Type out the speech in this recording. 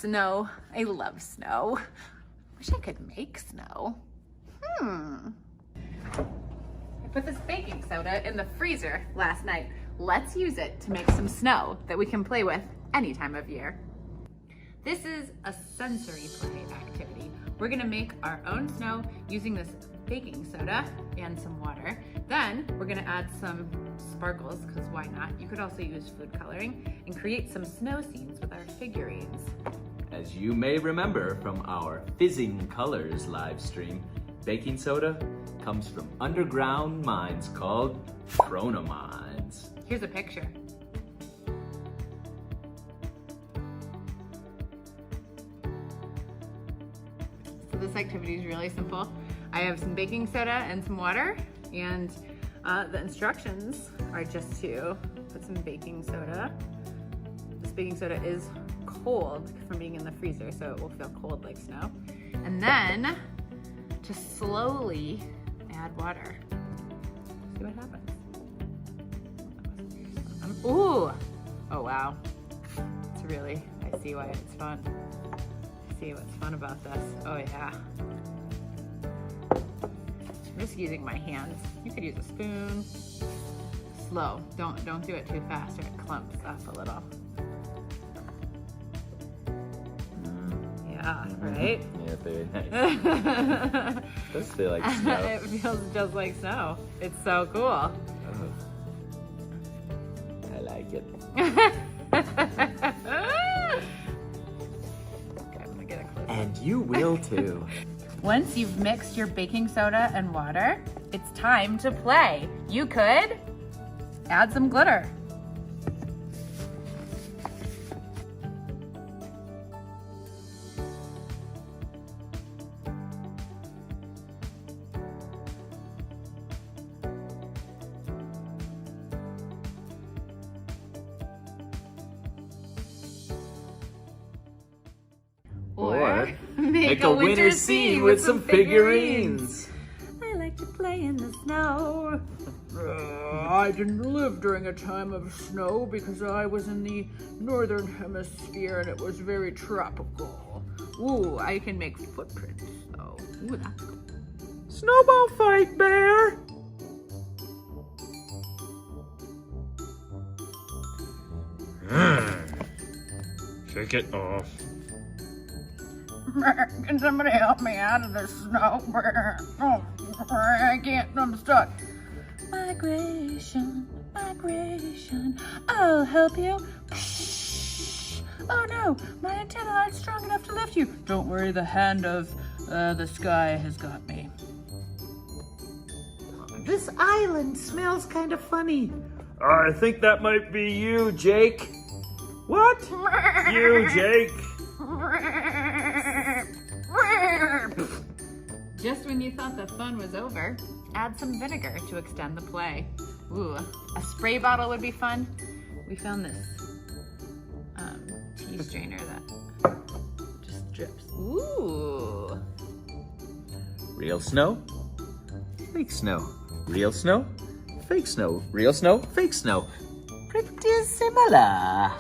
Snow. I love snow. Wish I could make snow. I put this baking soda in the freezer last night. Let's use it to make some snow that we can play with any time of year. This is a sensory play activity. We're gonna make our own snow using this baking soda and some water. Then we're gonna add some sparkles, because why not? You could also use food coloring and create some snow scenes with our figurines. As you may remember from our Fizzing Colors live stream, baking soda comes from underground mines called chronomines. Here's a picture. So this activity is really simple. I have some baking soda and some water, and the instructions are just to put some baking soda. This baking soda is cold from being in the freezer, so it will feel cold like snow. And then to slowly add water. See what happens. Ooh! Oh wow. It's really, I see why it's fun. I see what's fun about this. Oh yeah. I'm just using my hands. You could use a spoon. Slow. Don't do it too fast or it clumps up a little. Yeah, right? Yeah, very nice. Does feel like snow. It feels just like snow. It's so cool. Oh. I like it. Okay, I'm gonna get it closer. And you will too. Once you've mixed your baking soda and water, it's time to play. You could add some glitter. Or make a winter scene with some figurines. I like to play in the snow. I didn't live during a time of snow because I was in the northern hemisphere and it was very tropical. Ooh, I can make footprints though. Ooh, that's cool. Snowball fight, bear! Shake it off. Can somebody help me out of the snow? Oh, I can't, I'm stuck. Migration, migration, I'll help you. Oh no, my antenna aren't strong enough to lift you. Don't worry, the hand of the sky has got me. This island smells kind of funny. I think that might be you, Jake. What? You, Jake? Just when you thought the fun was over, add some vinegar to extend the play. Ooh, a spray bottle would be fun. We found this tea strainer that just drips. Ooh. Real snow, fake snow. Real snow, fake snow. Real snow, fake snow. Pretty similar.